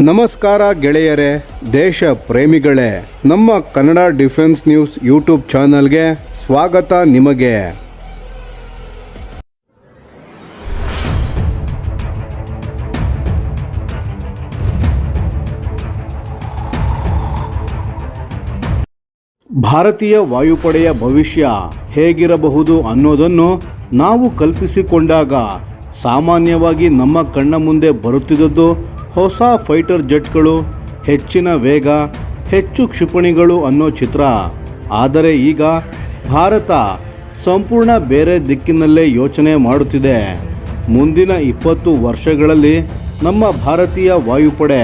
ನಮಸ್ಕಾರ ಗೆಳೆಯರೇ, ದೇಶ ಪ್ರೇಮಿಗಳೇ, ನಮ್ಮ ಕನ್ನಡ ಡಿಫೆನ್ಸ್ ನ್ಯೂಸ್ ಯೂಟ್ಯೂಬ್ ಚಾನಲ್ಗೆ ಸ್ವಾಗತ ನಿಮಗೆ. ಭಾರತೀಯ ವಾಯುಪಡೆಯ ಭವಿಷ್ಯ ಹೇಗಿರಬಹುದು ಅನ್ನೋದನ್ನು ನಾವು ಕಲ್ಪಿಸಿಕೊಂಡಾಗ ಸಾಮಾನ್ಯವಾಗಿ ನಮ್ಮ ಕಣ್ಣ ಮುಂದೆ ಬರುತ್ತಿದ್ದದ್ದು ಹೊಸ ಫೈಟರ್ ಜೆಟ್ಗಳು, ಹೆಚ್ಚಿನ ವೇಗ, ಹೆಚ್ಚು ಕ್ಷಿಪಣಿಗಳು ಅನ್ನೋ ಚಿತ್ರ. ಆದರೆ ಈಗ ಭಾರತ ಸಂಪೂರ್ಣ ಬೇರೆ ದಿಕ್ಕಿನಲ್ಲೇ ಯೋಚನೆ ಮಾಡುತ್ತಿದೆ. ಮುಂದಿನ 20 ವರ್ಷಗಳಲ್ಲಿ ನಮ್ಮ ಭಾರತೀಯ ವಾಯುಪಡೆ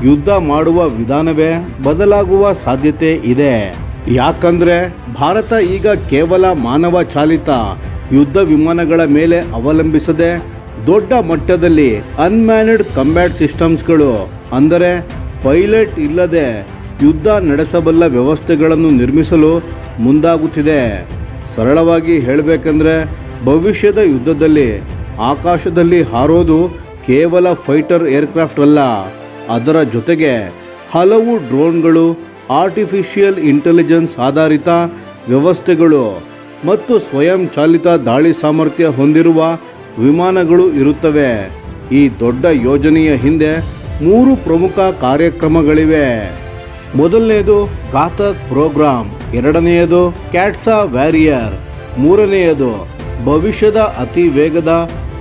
ಯುದ್ಧ ಮಾಡುವ ವಿಧಾನವೇ ಬದಲಾಗುವ ಸಾಧ್ಯತೆ ಇದೆ. ಯಾಕಂದರೆ ಭಾರತ ಈಗ ಕೇವಲ ಮಾನವ ಚಾಲಿತ ಯುದ್ಧ ವಿಮಾನಗಳ ಮೇಲೆ ಅವಲಂಬಿಸದೆ ದೊಡ್ಡ ಮಟ್ಟದಲ್ಲಿ ಅನ್ಮ್ಯಾನ್ಡ್ ಕಂಬ್ಯಾಟ್ ಸಿಸ್ಟಮ್ಸ್ಗಳು, ಅಂದರೆ ಪೈಲಟ್ ಇಲ್ಲದೆ ಯುದ್ಧ ನಡೆಸಬಲ್ಲ ವ್ಯವಸ್ಥೆಗಳನ್ನು ನಿರ್ಮಿಸಲು ಮುಂದಾಗುತ್ತಿದೆ. ಸರಳವಾಗಿ ಹೇಳಬೇಕೆಂದರೆ ಭವಿಷ್ಯದ ಯುದ್ಧದಲ್ಲಿ ಆಕಾಶದಲ್ಲಿ ಹಾರೋದು ಕೇವಲ ಫೈಟರ್ ಏರ್ಕ್ರಾಫ್ಟ್ ಅಲ್ಲ, ಅದರ ಜೊತೆಗೆ ಹಲವು ಡ್ರೋನ್ಗಳು, ಆರ್ಟಿಫಿಷಿಯಲ್ ಇಂಟೆಲಿಜೆನ್ಸ್ ಆಧಾರಿತ ವ್ಯವಸ್ಥೆಗಳು ಮತ್ತು ಸ್ವಯಂ ಚಾಲಿತ ದಾಳಿ ಸಾಮರ್ಥ್ಯ ಹೊಂದಿರುವ ವಿಮಾನಗಳು ಇರುತ್ತವೆ. ಈ ದೊಡ್ಡ ಯೋಜನೆಯ ಹಿಂದೆ 3 ಪ್ರಮುಖ ಕಾರ್ಯಕ್ರಮಗಳಿವೆ. ಮೊದಲನೆಯದು ಘಾತಕ್ ಪ್ರೋಗ್ರಾಂ, ಎರಡನೆಯದು ಕ್ಯಾಟ್ಸಾ ವ್ಯಾರಿಯರ್, ಮೂರನೆಯದು ಭವಿಷ್ಯದ ಅತಿ ವೇಗದ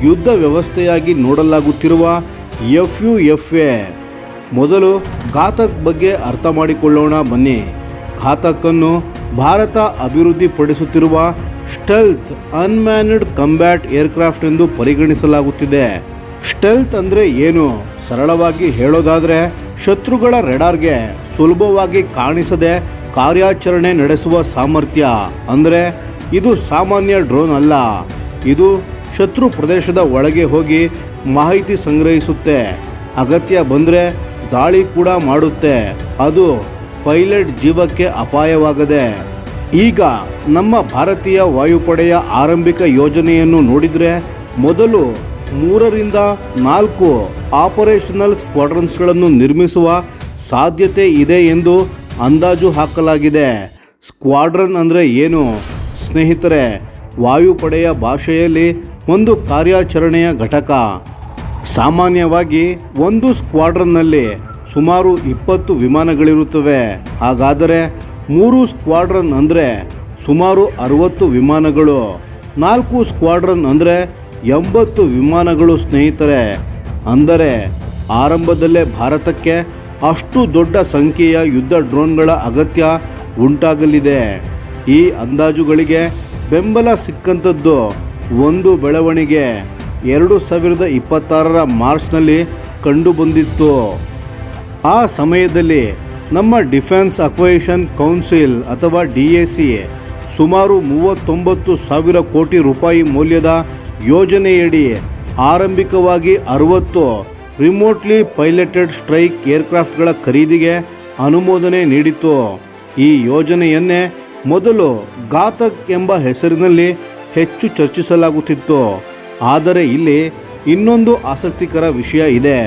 ಯುದ್ಧ ವ್ಯವಸ್ಥೆಯಾಗಿ ನೋಡಲಾಗುತ್ತಿರುವ FUFA. ಮೊದಲು ಘಾತಕ್ ಬಗ್ಗೆ ಅರ್ಥ ಮಾಡಿಕೊಳ್ಳೋಣ ಬನ್ನಿ. ಘಾತಕನ್ನು ಭಾರತ ಅಭಿವೃದ್ಧಿಪಡಿಸುತ್ತಿರುವ ಸ್ಟೆಲ್ತ್ ಅನ್ಮ್ಯಾನ್ಡ್ ಕಂಬ್ಯಾಟ್ ಏರ್ಕ್ರಾಫ್ಟ್ ಎಂದು ಪರಿಗಣಿಸಲಾಗುತ್ತಿದೆ. ಸ್ಟೆಲ್ತ್ ಅಂದರೆ ಏನು? ಸರಳವಾಗಿ ಹೇಳೋದಾದರೆ ಶತ್ರುಗಳ ರೆಡಾರ್ಗೆ ಸುಲಭವಾಗಿ ಕಾಣಿಸದೆ ಕಾರ್ಯಾಚರಣೆ ನಡೆಸುವ ಸಾಮರ್ಥ್ಯ. ಅಂದರೆ ಇದು ಸಾಮಾನ್ಯ ಡ್ರೋನ್ ಅಲ್ಲ, ಇದು ಶತ್ರು ಪ್ರದೇಶದ ಒಳಗೆ ಹೋಗಿ ಮಾಹಿತಿ ಸಂಗ್ರಹಿಸುತ್ತೆ, ಅಗತ್ಯ ಬಂದರೆ ದಾಳಿ ಕೂಡ ಮಾಡುತ್ತೆ, ಅದು ಪೈಲಟ್ ಜೀವಕ್ಕೆ ಅಪಾಯವಾಗದೆ. ಈಗ ನಮ್ಮ ಭಾರತೀಯ ವಾಯುಪಡೆಯ ಆರಂಭಿಕ ಯೋಜನೆಯನ್ನು ನೋಡಿದರೆ ಮೊದಲು 3 ರಿಂದ 4 ಆಪರೇಷನಲ್ ಸ್ಕ್ವಾಡ್ರನ್ಸ್ಗಳನ್ನು ನಿರ್ಮಿಸುವ ಸಾಧ್ಯತೆ ಇದೆ ಎಂದು ಅಂದಾಜು ಹಾಕಲಾಗಿದೆ. ಸ್ಕ್ವಾಡ್ರನ್ ಅಂದರೆ ಏನು ಸ್ನೇಹಿತರೆ? ವಾಯುಪಡೆಯ ಭಾಷೆಯಲ್ಲಿ ಒಂದು ಕಾರ್ಯಾಚರಣೆಯ ಘಟಕ. ಸಾಮಾನ್ಯವಾಗಿ ಒಂದು ಸ್ಕ್ವಾಡ್ರನ್ನಲ್ಲಿ ಸುಮಾರು 20 ವಿಮಾನಗಳಿರುತ್ತವೆ. ಹಾಗಾದರೆ 3 ಸ್ಕ್ವಾಡ್ರನ್ ಅಂದರೆ ಸುಮಾರು 60 ವಿಮಾನಗಳು, 4 ಸ್ಕ್ವಾಡ್ರನ್ ಅಂದರೆ 80 ವಿಮಾನಗಳು ಸ್ನೇಹಿತರೆ. ಅಂದರೆ ಆರಂಭದಲ್ಲೇ ಭಾರತಕ್ಕೆ ಅಷ್ಟು ದೊಡ್ಡ ಸಂಖ್ಯೆಯ ಯುದ್ಧ ಡ್ರೋನ್ಗಳ ಅಗತ್ಯ ಉಂಟಾಗಲಿದೆ. ಈ ಅಂದಾಜುಗಳಿಗೆ ಬೆಂಬಲ ಸಿಕ್ಕಂಥದ್ದು ಒಂದು ಬೆಳವಣಿಗೆ 2026ರ ಮಾರ್ಚ್ನಲ್ಲಿ ಕಂಡುಬಂದಿತ್ತು. ಆ ಸಮಯದಲ್ಲಿ ನಮ್ಮ ಡಿಫೆನ್ಸ್ ಅಕ್ವೈಷನ್ ಕೌನ್ಸಿಲ್ ಅಥವಾ DAC ಸುಮಾರು 39,000 ಕೋಟಿ ರೂಪಾಯಿ ಮೌಲ್ಯದ ಯೋಜನೆಯಡಿ ಆರಂಭಿಕವಾಗಿ 60 ರಿಮೋಟ್ಲಿ ಪೈಲಟೆಡ್ ಸ್ಟ್ರೈಕ್ ಏರ್ಕ್ರಾಫ್ಟ್ಗಳ ಖರೀದಿಗೆ ಅನುಮೋದನೆ ನೀಡಿತು. ಈ ಯೋಜನೆಯನ್ನೇ ಮೊದಲು ಘಾತಕ್ ಎಂಬ ಹೆಸರಿನಲ್ಲಿ ಹೆಚ್ಚು ಚರ್ಚಿಸಲಾಗುತ್ತಿತ್ತು. ಆದರೆ ಇಲ್ಲಿ ಇನ್ನೊಂದು ಆಸಕ್ತಿಕರ ವಿಷಯ ಇದೆ.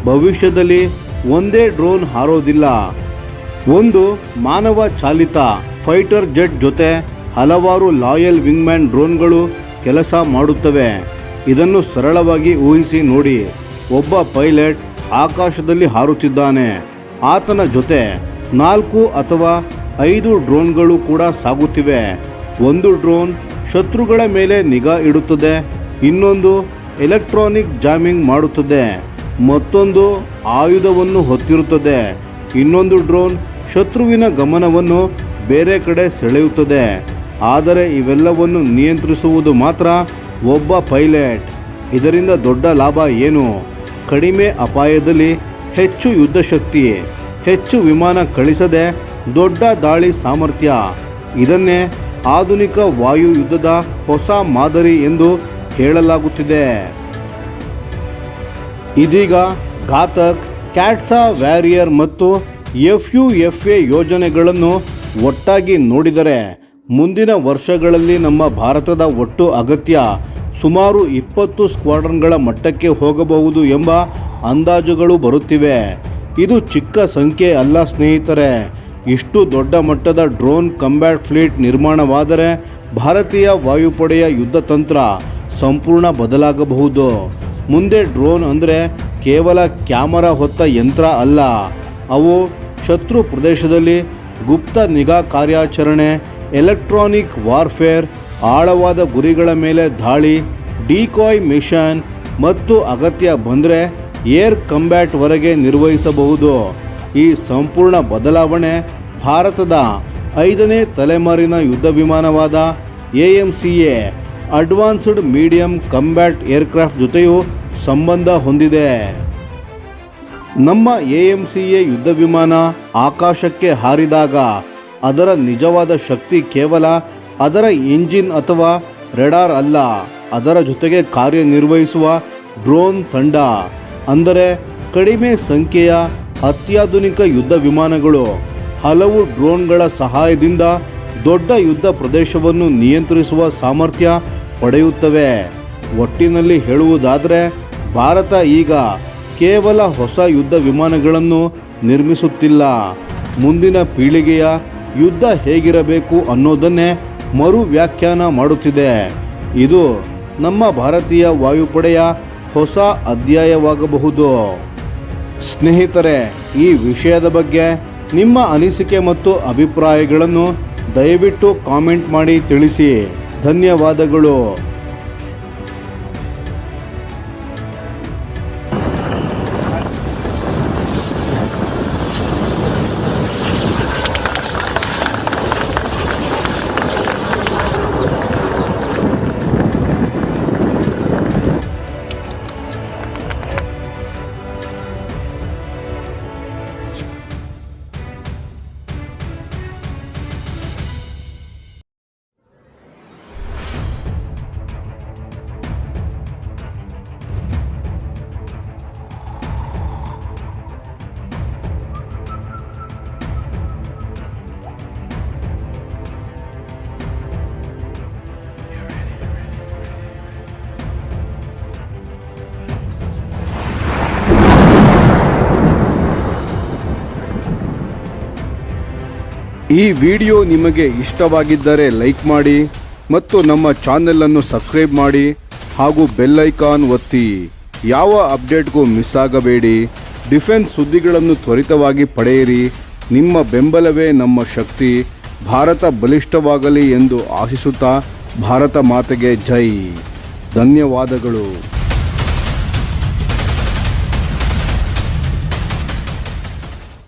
ಭವಿಷ್ಯದಲ್ಲಿ ಒಂದೇ ಡ್ರೋನ್ ಹಾರೋದಿಲ್ಲ. ಒಂದು ಮಾನವ ಚಾಲಿತ ಫೈಟರ್ ಜೆಟ್ ಜೊತೆ ಹಲವಾರು ಲಾಯಲ್ ವಿಂಗ್ಮ್ಯಾನ್ ಡ್ರೋನ್ಗಳು ಕೆಲಸ ಮಾಡುತ್ತವೆ. ಇದನ್ನು ಸರಳವಾಗಿ ಊಹಿಸಿ ನೋಡಿ. ಒಬ್ಬ ಪೈಲಟ್ ಆಕಾಶದಲ್ಲಿ ಹಾರುತ್ತಿದ್ದಾನೆ, ಆತನ ಜೊತೆ 4 ಅಥವಾ 5 ಡ್ರೋನ್ಗಳು ಕೂಡ ಸಾಗುತ್ತಿವೆ. ಒಂದು ಡ್ರೋನ್ ಶತ್ರುಗಳ ಮೇಲೆ ನಿಗಾ ಇಡುತ್ತದೆ, ಇನ್ನೊಂದು ಎಲೆಕ್ಟ್ರಾನಿಕ್ ಜಾಮಿಂಗ್ ಮಾಡುತ್ತದೆ, ಮತ್ತೊಂದು ಆಯುಧವನ್ನು ಹೊತ್ತಿರುತ್ತದೆ, ಇನ್ನೊಂದು ಡ್ರೋನ್ ಶತ್ರುವಿನ ಗಮನವನ್ನು ಬೇರೆ ಕಡೆ ಸೆಳೆಯುತ್ತದೆ. ಆದರೆ ಇವೆಲ್ಲವನ್ನು ನಿಯಂತ್ರಿಸುವುದು ಮಾತ್ರ ಒಬ್ಬ ಪೈಲಟ್. ಇದರಿಂದ ದೊಡ್ಡ ಲಾಭ ಏನು? ಕಡಿಮೆ ಅಪಾಯದಲ್ಲಿ ಹೆಚ್ಚು ಯುದ್ಧ ಶಕ್ತಿ, ಹೆಚ್ಚು ವಿಮಾನ ಕಳಿಸದೆ ದೊಡ್ಡ ದಾಳಿ ಸಾಮರ್ಥ್ಯ. ಇದನ್ನೇ ಆಧುನಿಕ ವಾಯು ಯುದ್ಧದ ಹೊಸ ಮಾದರಿ ಎಂದು ಹೇಳಲಾಗುತ್ತಿದೆ. ಇದೀಗ ಘಾತಕ್, ಕ್ಯಾಟ್ಸಾ ವ್ಯಾರಿಯರ್ ಮತ್ತು FUFA ಯೋಜನೆಗಳನ್ನು ಒಟ್ಟಾಗಿ ನೋಡಿದರೆ ಮುಂದಿನ ವರ್ಷಗಳಲ್ಲಿ ನಮ್ಮ ಭಾರತದ ಒಟ್ಟು ಅಗತ್ಯ ಸುಮಾರು 20 ಸ್ಕ್ವಾಡ್ರನ್ಗಳ ಮಟ್ಟಕ್ಕೆ ಹೋಗಬಹುದು ಎಂಬ ಅಂದಾಜುಗಳು ಬರುತ್ತಿವೆ. ಇದು ಚಿಕ್ಕ ಸಂಖ್ಯೆ ಅಲ್ಲ ಸ್ನೇಹಿತರೆ. ಇಷ್ಟು ದೊಡ್ಡ ಮಟ್ಟದ ಡ್ರೋನ್ ಕಂಬ್ಯಾಟ್ ಫ್ಲೀಟ್ ನಿರ್ಮಾಣವಾದರೆ ಭಾರತೀಯ ವಾಯುಪಡೆಯ ಯುದ್ಧ ತಂತ್ರ ಸಂಪೂರ್ಣ ಬದಲಾಗಬಹುದು. ಮುಂದೆ ಡ್ರೋನ್ ಅಂದರೆ ಕೇವಲ ಕ್ಯಾಮರಾ ಹೊತ್ತ ಯಂತ್ರ ಅಲ್ಲ, ಅವು ಶತ್ರು ಪ್ರದೇಶದಲ್ಲಿ ಗುಪ್ತ ನಿಗಾ ಕಾರ್ಯಾಚರಣೆ, ಎಲೆಕ್ಟ್ರಾನಿಕ್ ವಾರ್ಫೇರ್, ಆಳವಾದ ಗುರಿಗಳ ಮೇಲೆ ದಾಳಿ, ಡಿಕಾಯ್ ಮಿಷನ್ ಮತ್ತು ಅಗತ್ಯ ಬಂದರೆ ಏರ್ ಕಂಬ್ಯಾಟ್ವರೆಗೆ ನಿರ್ವಹಿಸಬಹುದು. ಈ ಸಂಪೂರ್ಣ ಬದಲಾವಣೆ ಭಾರತದ 5ನೇ ತಲೆಮಾರಿನ ಯುದ್ಧ ವಿಮಾನವಾದ AMCA advanced medium combat aircraft ಜೊತೆಯೂ ಸಂಬಂಧ ಹೊಂದಿದೆ. ನಮ್ಮ AMCA ಯುದ್ಧ ವಿಮಾನ ಆಕಾಶಕ್ಕೆ ಹಾರಿದಾಗ ಅದರ ನಿಜವಾದ ಶಕ್ತಿ ಕೇವಲ ಅದರ ಇಂಜಿನ್ ಅಥವಾ ರೆಡಾರ್ ಅಲ್ಲ, ಅದರ ಜೊತೆಗೆ ಕಾರ್ಯನಿರ್ವಹಿಸುವ ಡ್ರೋನ್ ತಂಡ. ಅಂದರೆ ಕಡಿಮೆ ಸಂಖ್ಯೆಯ ಅತ್ಯಾಧುನಿಕ ಯುದ್ಧ ವಿಮಾನಗಳು ಹಲವು ಡ್ರೋನ್ಗಳ ಸಹಾಯದಿಂದ ದೊಡ್ಡ ಯುದ್ಧ ಪ್ರದೇಶವನ್ನು ನಿಯಂತ್ರಿಸುವ ಸಾಮರ್ಥ್ಯ ಪಡೆಯುತ್ತವೆ. ಒಟ್ಟಿನಲ್ಲಿ ಹೇಳುವುದಾದರೆ ಭಾರತ ಈಗ ಕೇವಲ ಹೊಸ ಯುದ್ಧ ವಿಮಾನಗಳನ್ನು ನಿರ್ಮಿಸುತ್ತಿಲ್ಲ, ಮುಂದಿನ ಪೀಳಿಗೆಯ ಯುದ್ಧ ಹೇಗಿರಬೇಕು ಅನ್ನೋದನ್ನೇ ಮರು ವ್ಯಾಖ್ಯಾನ ಮಾಡುತ್ತಿದೆ. ಇದು ನಮ್ಮ ಭಾರತೀಯ ವಾಯುಪಡೆಯ ಹೊಸ ಅಧ್ಯಾಯವಾಗಬಹುದು. ಸ್ನೇಹಿತರೆ, ಈ ವಿಷಯದ ಬಗ್ಗೆ ನಿಮ್ಮ ಅನಿಸಿಕೆ ಮತ್ತು ಅಭಿಪ್ರಾಯಗಳನ್ನು ದಯವಿಟ್ಟು ಕಾಮೆಂಟ್ ಮಾಡಿ ತಿಳಿಸಿ. ಧನ್ಯವಾದಗಳು. ಈ ವಿಡಿಯೋ ನಿಮಗೆ ಇಷ್ಟವಾಗಿದ್ದರೆ ಲೈಕ್ ಮಾಡಿ ಮತ್ತು ನಮ್ಮ ಚಾನೆಲನ್ನು ಸಬ್ಸ್ಕ್ರೈಬ್ ಮಾಡಿ ಹಾಗೂ ಬೆಲ್ ಐಕಾನ್ ಒತ್ತಿ. ಯಾವ ಅಪ್ಡೇಟ್ಗೂ ಮಿಸ್ ಆಗಬೇಡಿ. ಡಿಫೆನ್ಸ್ ಸುದ್ದಿಗಳನ್ನು ತ್ವರಿತವಾಗಿ ಪಡೆಯಿರಿ. ನಿಮ್ಮ ಬೆಂಬಲವೇ ನಮ್ಮ ಶಕ್ತಿ. ಭಾರತ ಬಲಿಷ್ಠವಾಗಲಿ ಎಂದು ಆಶಿಸುತ್ತಾ ಭಾರತ ಮಾತೆಗೆ ಜೈ. ಧನ್ಯವಾದಗಳು.